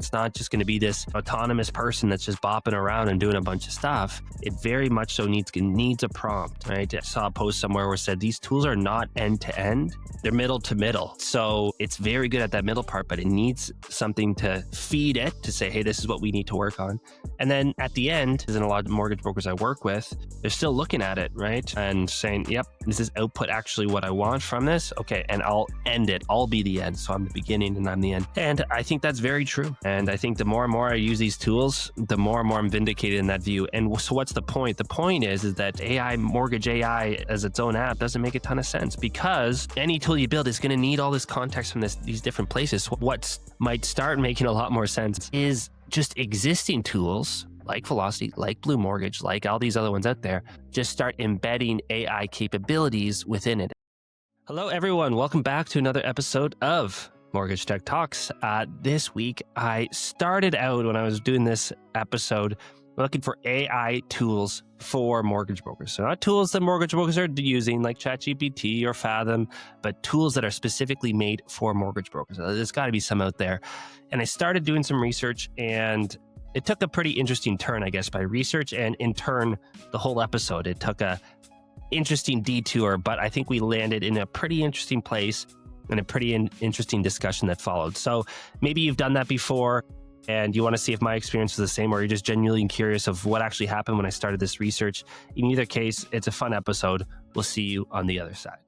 It's not just going to be this autonomous person that's just bopping around and doing a bunch of stuff. It very much so needs a prompt, right? I saw a post somewhere where it said these tools are not end to end, they're middle to middle. So it's very good at that middle part, but it needs something to feed it to say, hey, this is what we need to work on. And then at the end, as in a lot of mortgage brokers I work with, they're still looking at it, right? And saying, yep, is this output actually what I want from this? Okay, and I'll end it. I'll be the end. So I'm the beginning and I'm the end. And I think that's very true. And I think the more and more I use these tools, the more and more I'm vindicated in that view. And so what's the point? The point is that AI, Mortgage AI as its own app doesn't make a ton of sense, because any tool you build is going to need all this context from these different places. What might start making a lot more sense is just existing tools like Velocity, like BluMortgage, like all these other ones out there, just start embedding AI capabilities within it. Hello, everyone. Welcome back to another episode of Mortgage Tech Talks. This week, I started out when I was doing this episode looking for AI tools for mortgage brokers. So not tools that mortgage brokers are using like ChatGPT or Fathom, but tools that are specifically made for mortgage brokers. There's got to be some out there. And I started doing some research, and it took a pretty interesting turn, I guess, by research, and in turn, the whole episode. It took a interesting detour, but I think we landed in a pretty interesting place and a pretty interesting discussion that followed. So maybe you've done that before and you want to see if my experience was the same, or you're just genuinely curious of what actually happened when I started this research. In either case, it's a fun episode. We'll see you on the other side.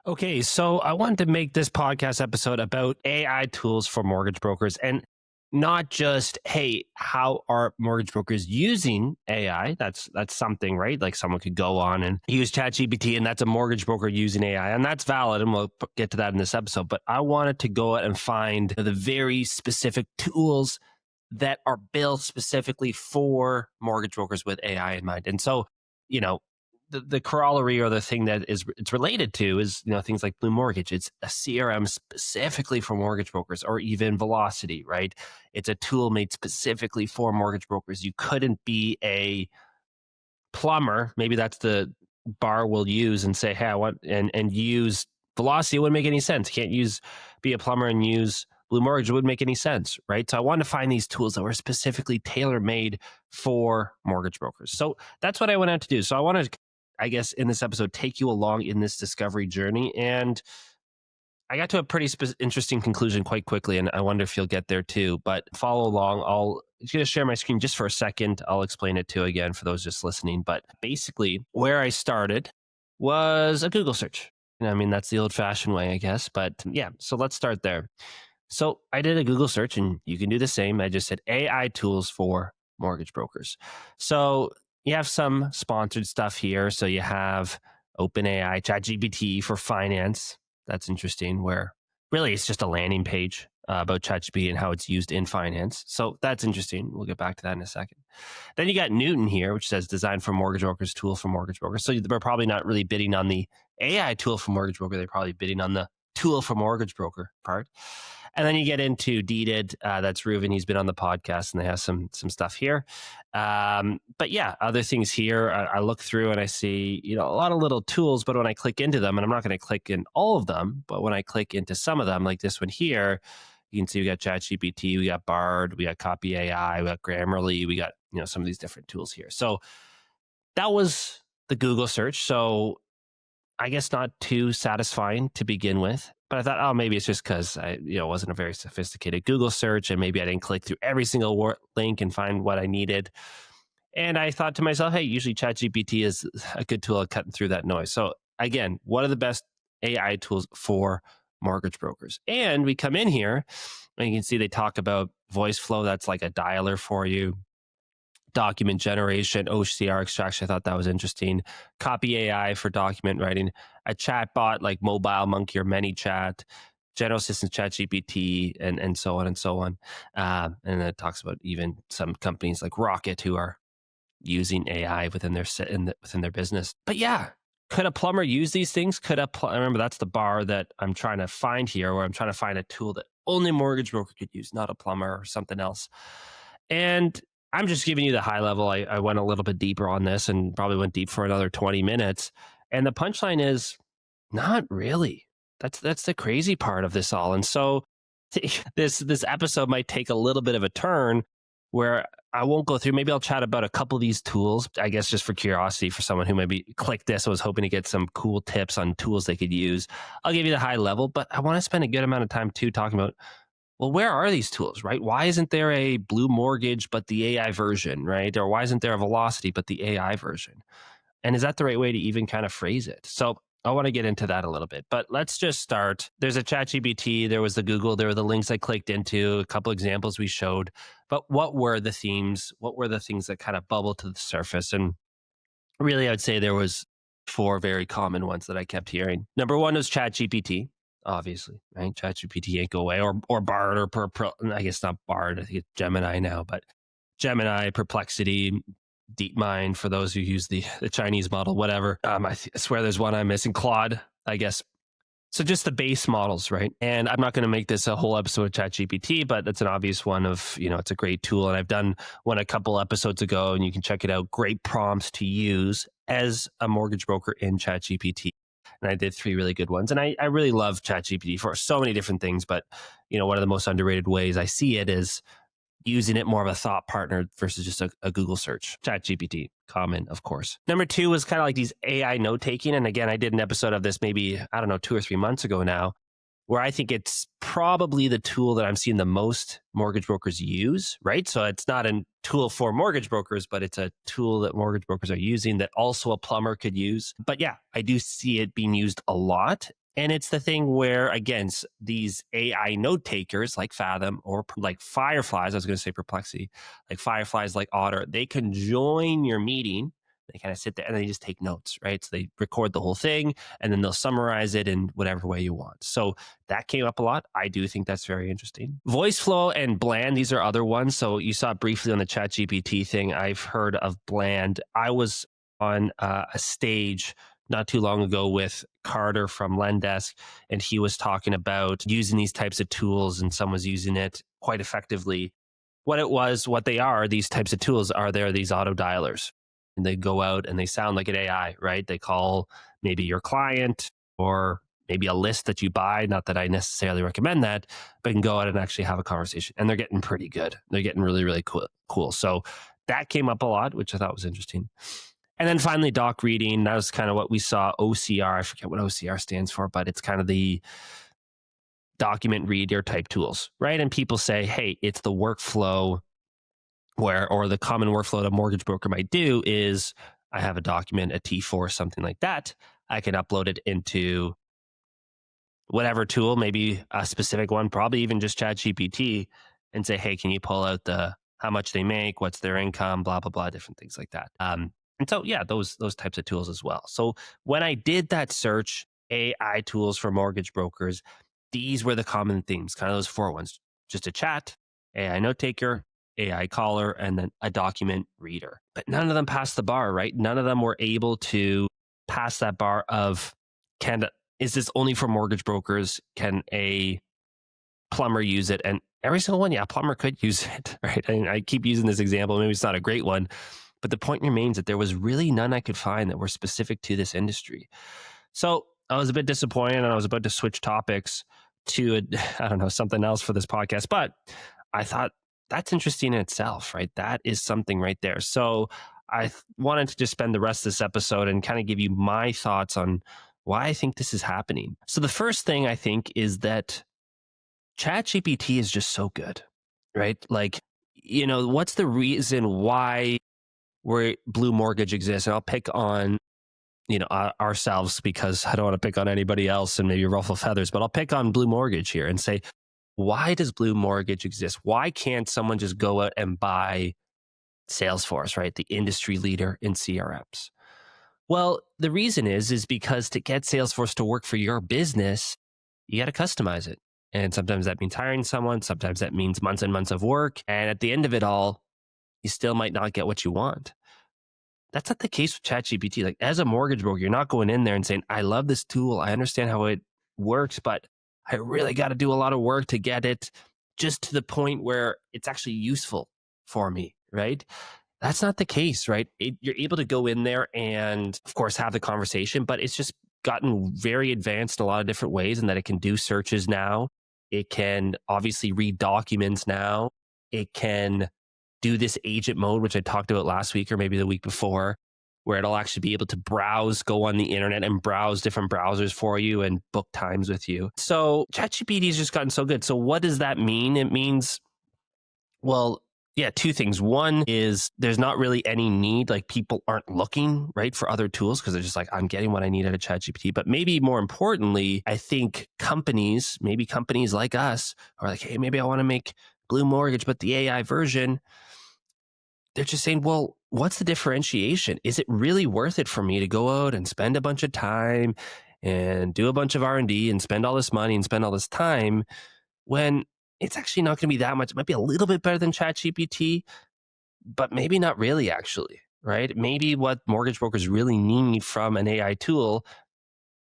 Okay, so I wanted to make this podcast episode about AI tools for mortgage brokers, and not just, hey, how are mortgage brokers using AI? That's something, right? Like someone could go on and use ChatGPT, and that's a mortgage broker using AI, and that's valid, and we'll get to that in this episode. But I wanted to go out and find the very specific tools that are built specifically for mortgage brokers with AI in mind. And so, the corollary, or the thing that it's related to, is things like BluMortgage. It's a CRM specifically for mortgage brokers, or even Velocity, right? It's a tool made specifically for mortgage brokers. You couldn't be a plumber. Maybe that's the bar we'll use and say, hey, I want and use Velocity. It wouldn't make any sense. You can't be a plumber and use BluMortgage. It wouldn't make any sense, right? So I wanted to find these tools that were specifically tailor-made for mortgage brokers. So that's what I went out to do. So I wanted to, I guess, in this episode, take you along in this discovery journey. And I got to a pretty interesting conclusion quite quickly, and I wonder if you'll get there too. But follow along. I'm going to share my screen just for a second. I'll explain it too again for those just listening. But basically, where I started was a Google search. I mean, that's the old-fashioned way, I guess. But yeah, so let's start there. So I did a Google search, and you can do the same. I just said AI tools for mortgage brokers. So you have some sponsored stuff here. So you have OpenAI, ChatGPT for finance. That's interesting, where really it's just a landing page about ChatGPT and how it's used in finance. So that's interesting. We'll get back to that in a second. Then you got Newton here, which says designed for mortgage brokers, tool for mortgage brokers. So they're probably not really bidding on the AI tool for mortgage broker. They're probably bidding on the tool for mortgage broker part. And then you get into Deeded. That's Reuven. He's been on the podcast, and they have some stuff here. But yeah, other things here. I look through and I see a lot of little tools. But when I click into them, and I'm not going to click in all of them, but when I click into some of them, like this one here, you can see we got ChatGPT, we got Bard, we got Copy AI, we got Grammarly, we got some of these different tools here. So that was the Google search. So I guess not too satisfying to begin with. But I thought, oh, maybe it's just because I, wasn't a very sophisticated Google search, and maybe I didn't click through every single link and find what I needed. And I thought to myself, hey, usually ChatGPT is a good tool at cutting through that noise. So again, what are the best AI tools for mortgage brokers? And we come in here, and you can see they talk about Voiceflow. That's like a dialer for you. Document generation, OCR extraction. I thought that was interesting. Copy AI for document writing. A chat bot like Mobile Monkey or ManyChat. General Assistant ChatGPT, and so on and so on. And then it talks about even some companies like Rocket who are using AI within their business. But yeah, could a plumber use these things? I remember that's the bar that I'm trying to find here, where I'm trying to find a tool that only a mortgage broker could use, not a plumber or something else. And I'm just giving you the high level. I went a little bit deeper on this, and probably went deep for another 20 minutes. And the punchline is not really. That's the crazy part of this all. And so this episode might take a little bit of a turn where I won't go through. Maybe I'll chat about a couple of these tools, I guess, just for curiosity for someone who maybe clicked this and was hoping to get some cool tips on tools they could use. I'll give you the high level, but I want to spend a good amount of time too talking about, well, where are these tools, right? Why isn't there a BluMortgage, but the AI version, right? Or why isn't there a Velocity, but the AI version? And is that the right way to even kind of phrase it? So I want to get into that a little bit, but let's just start. There's a ChatGPT, there was the Google, there were the links I clicked into, a couple examples we showed, but what were the themes? What were the things that kind of bubbled to the surface? And really, I'd say there was four very common ones that I kept hearing. Number one was ChatGPT, obviously, right? ChatGPT ain't go away, or Bard, I guess not Bard, I think it's Gemini now, but Gemini, Perplexity, DeepMind for those who use the Chinese model, whatever. I swear there's one I'm missing. Claude, I guess. So just the base models, right? And I'm not going to make this a whole episode of ChatGPT, but that's an obvious one of, it's a great tool. And I've done one a couple episodes ago, and you can check it out. Great prompts to use as a mortgage broker in ChatGPT. And I did 3 really good ones. And I really love ChatGPT for so many different things. But, one of the most underrated ways I see it is using it more of a thought partner versus just a Google search. ChatGPT, common, of course. Number 2 was kind of like these AI note taking. And again, I did an episode of this maybe, 2 or 3 months ago now, where I think it's probably the tool that I'm seeing the most mortgage brokers use, right? So it's not a tool for mortgage brokers, but it's a tool that mortgage brokers are using that also a plumber could use. But yeah, I do see it being used a lot. And it's the thing where, again, these AI note takers like Fathom or like Fireflies, I was going to say Perplexity, like Fireflies, like Otter, they can join your meeting. They kind of sit there and they just take notes, right? So they record the whole thing and then they'll summarize it in whatever way you want. So that came up a lot. I do think that's very interesting. Voiceflow and Bland, these are other ones. So you saw briefly on the ChatGPT thing, I've heard of Bland. I was on a stage not too long ago with Carter from Lendesk, and he was talking about using these types of tools, and someone was using it quite effectively. What they are, these types of tools they're these auto dialers, and they go out and they sound like an AI, right? They call maybe your client or maybe a list that you buy. Not that I necessarily recommend that, but you can go out and actually have a conversation, and they're getting pretty good. They're getting really, really cool. So that came up a lot, which I thought was interesting. And then finally, doc reading. That was kind of what we saw. OCR, I forget what OCR stands for, but it's kind of the document reader type tools, right? And people say, hey, it's the workflow or the common workflow that a mortgage broker might do is I have a document, a T4, something like that. I can upload it into whatever tool, maybe a specific one, probably even just ChatGPT, and say, hey, can you pull out how much they make, what's their income, blah, blah, blah, different things like that. And so, yeah, those types of tools as well. So when I did that search, AI tools for mortgage brokers, these were the common themes, kind of those 4 ones. Just a chat, AI note taker, AI caller, and then a document reader. But none of them passed the bar, right? None of them were able to pass that bar of, is this only for mortgage brokers? Can a plumber use it? And every single one, yeah, a plumber could use it, right? I keep using this example. Maybe it's not a great one, but the point remains that there was really none I could find that were specific to this industry. So I was a bit disappointed, and I was about to switch topics to, something else for this podcast. But I thought that's interesting in itself, right? That is something right there. So I wanted to just spend the rest of this episode and kind of give you my thoughts on why I think this is happening. So the first thing I think is that ChatGPT is just so good, right? Like, what's the reason why BluMortgage exists? And I'll pick on, ourselves, because I don't want to pick on anybody else and maybe ruffle feathers, but I'll pick on BluMortgage here and say, why does BluMortgage exist? Why can't someone just go out and buy Salesforce, right? The industry leader in CRMs. Well, the reason is because to get Salesforce to work for your business, you got to customize it. And sometimes that means hiring someone. Sometimes that means months and months of work. And at the end of it all, you still might not get what you want. That's not the case with ChatGPT. Like, as a mortgage broker, you're not going in there and saying, I love this tool. I understand how it works, but I really got to do a lot of work to get it just to the point where it's actually useful for me, right? That's not the case, right? You're able to go in there and, of course, have the conversation, but it's just gotten very advanced in a lot of different ways, and that it can do searches now. It can obviously read documents now. It can do this agent mode, which I talked about last week or maybe the week before, where it'll actually be able to browse, go on the internet and browse different browsers for you and book times with you. So ChatGPT has just gotten so good. So what does that mean? It means, well, yeah, two things. One is there's not really any need, like people aren't looking, right, for other tools because they're just like, I'm getting what I need out of ChatGPT. But maybe more importantly, I think maybe companies like us are like, hey, maybe I want to make BluMortgage, but the AI version, they're just saying, well, what's the differentiation? Is it really worth it for me to go out and spend a bunch of time and do a bunch of R&D and spend all this money and spend all this time when it's actually not going to be that much? It might be a little bit better than ChatGPT, but maybe not really, actually, right? Maybe what mortgage brokers really need from an AI tool,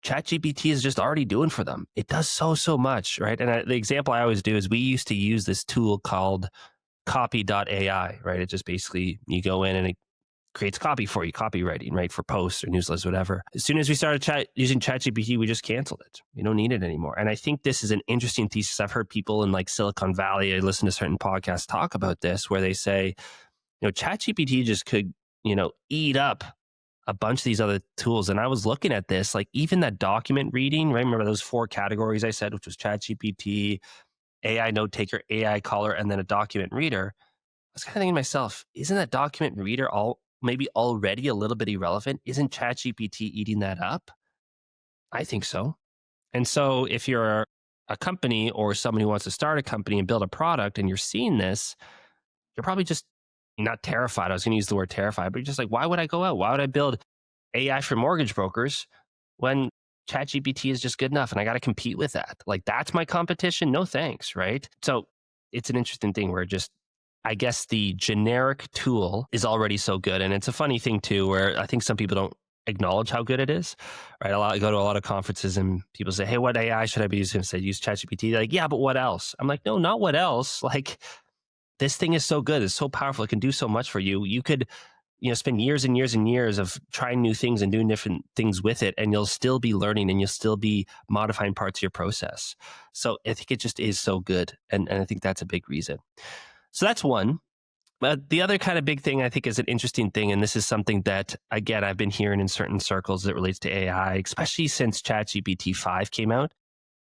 ChatGPT is just already doing for them. It does so much, right? And the example I always do is we used to use this tool called copy.ai, right? It just basically, you go in and it creates copy for you, copywriting, right? For posts or newsletters, whatever. As soon as we started using ChatGPT, we just canceled it. We don't need it anymore. And I think this is an interesting thesis. I've heard people in like Silicon Valley, I listen to certain podcasts talk about this, where they say, ChatGPT just could, eat up a bunch of these other tools. And I was looking at this, like even that document reading, right? Remember those 4 categories I said, which was ChatGPT, AI note taker, AI caller, and then a document reader. I was kind of thinking to myself, isn't that document reader maybe already a little bit irrelevant? Isn't ChatGPT eating that up? I think so. And so if you're a company or someone who wants to start a company and build a product and you're seeing this, you're probably just not terrified. I was going to use the word terrified, but you're just like, why would I go out? Why would I build AI for mortgage brokers when ChatGPT is just good enough and I got to compete with that? Like, that's my competition? No thanks, right? So it's an interesting thing where just, I guess the generic tool is already so good. And it's a funny thing too, where I think some people don't acknowledge how good it is, right? I go to a lot of conferences and people say, hey, what AI should I be using? I say, use ChatGPT. They're like, yeah, but what else? I'm like, no, not what else. Like, this thing is so good. It's so powerful. It can do so much for you. You could, spend years and years and years of trying new things and doing different things with it, and you'll still be learning and you'll still be modifying parts of your process. So I think it just is so good. And I think that's a big reason. So that's one. But the other kind of big thing I think is an interesting thing, and this is something that, again, I've been hearing in certain circles that relates to AI, especially since ChatGPT 5 came out.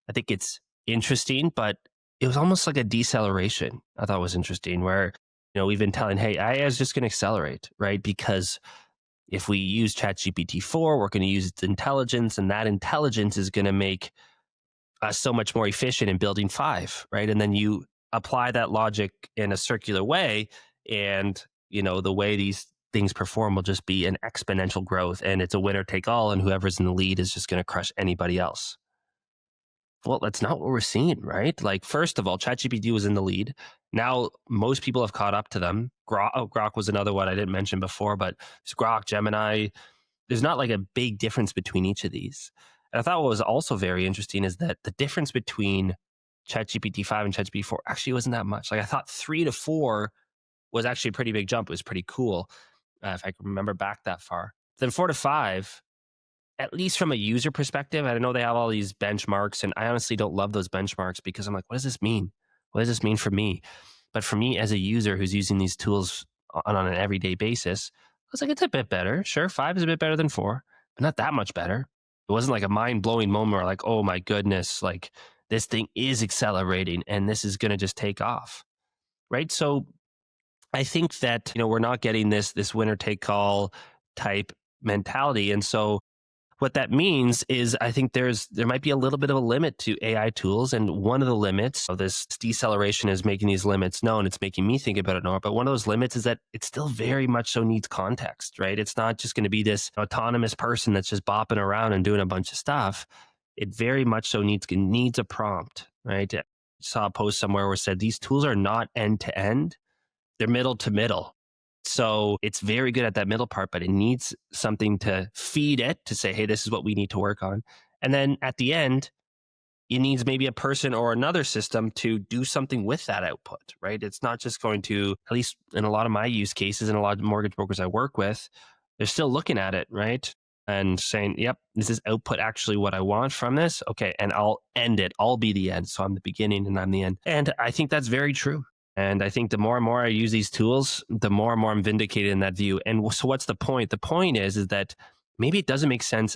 I think it's interesting, but it was almost like a deceleration. I thought was interesting, where, we've been telling, hey, AI is just going to accelerate, right? Because if we use ChatGPT 4, we're going to use its intelligence, and that intelligence is going to make us so much more efficient in building 5, right? And then you apply that logic in a circular way, and, the way these things perform will just be an exponential growth, and it's a winner take all, and whoever's in the lead is just going to crush anybody else. Well, that's not what we're seeing, right? Like, first of all, ChatGPT was in the lead. Now, most people have caught up to them. Grok was another one I didn't mention before, but it's Grok, Gemini. There's not like a big difference between each of these. And I thought what was also very interesting is that the difference between ChatGPT 5 and ChatGPT 4 actually wasn't that much. Like, I thought 3 to 4 was actually a pretty big jump. It was pretty cool, if I can remember back that far. Then 4 to 5, at least from a user perspective, I know they have all these benchmarks, and I honestly don't love those benchmarks because I'm like, what does this mean? What does this mean for me? But for me as a user who's using these tools on an everyday basis, I was like, it's a bit better. Sure, 5 is a bit better than 4, but not that much better. It wasn't like a mind-blowing moment where like, oh my goodness, like this thing is accelerating and this is going to just take off, right? So I think that, we're not getting this winner-take-all type mentality. And so what that means is I think there might be a little bit of a limit to AI tools. And one of the limits of this deceleration is making these limits known. It's making me think about it more. But one of those limits is that it still very much so needs context, right? It's not just going to be this autonomous person that's just bopping around and doing a bunch of stuff. It very much so needs a prompt, right? I saw a post somewhere where it said these tools are not end to end. They're middle to middle. So it's very good at that middle part, but it needs something to feed it to say, hey, this is what we need to work on. And then at the end, it needs maybe a person or another system to do something with that output, right? It's not just going to, at least in a lot of my use cases and a lot of mortgage brokers I work with, they're still looking at it, right? and saying, yep, this is output actually what I want from this. Okay. And I'll end it. I'll be the end. So I'm the beginning and I'm the end. And I think that's very true. And I think the more and more I use these tools, the more and more I'm vindicated in that view. And so what's the point? The point is that maybe it doesn't make sense as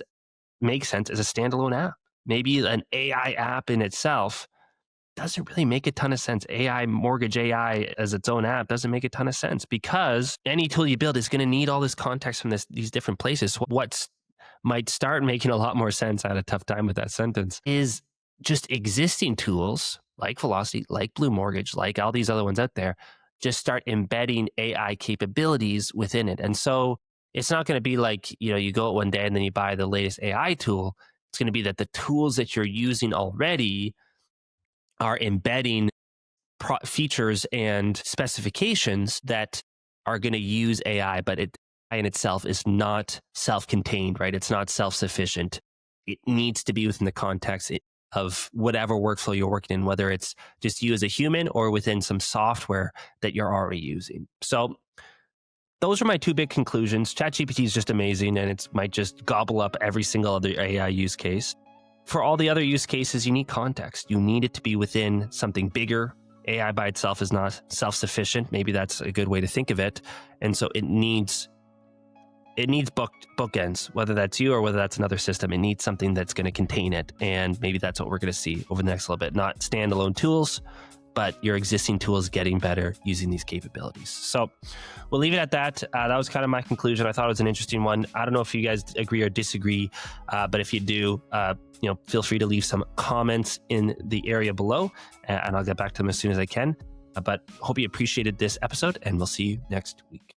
a standalone app. Maybe an AI app in itself doesn't really make a ton of sense. Mortgage AI as its own app doesn't make a ton of sense, because any tool you build is going to need all this context from these different places. So what might start making a lot more sense, I had a tough time with that sentence, is just existing tools like Velocity, like BluMortgage, like all these other ones out there, just start embedding AI capabilities within it. And so it's not going to be like, you go out one day and then you buy the latest AI tool. It's going to be that the tools that you're using already are embedding features and specifications that are going to use AI, but it in itself is not self-contained, right? It's not self-sufficient. It needs to be within the context of whatever workflow you're working in, whether it's just you as a human or within some software that you're already using. So those are my two big conclusions. ChatGPT is just amazing, and it might just gobble up every single other AI use case. For all the other use cases, you need context. You need it to be within something bigger. AI by itself is not self-sufficient. Maybe that's a good way to think of it. And so it needs bookends, whether that's you or whether that's another system. It needs something that's going to contain it. And maybe that's what we're going to see over the next little bit. Not standalone tools, but your existing tools getting better using these capabilities. So we'll leave it at that. That was kind of my conclusion. I thought it was an interesting one. I don't know if you guys agree or disagree, but if you do, feel free to leave some comments in the area below, and I'll get back to them as soon as I can. But hope you appreciated this episode, and we'll see you next week.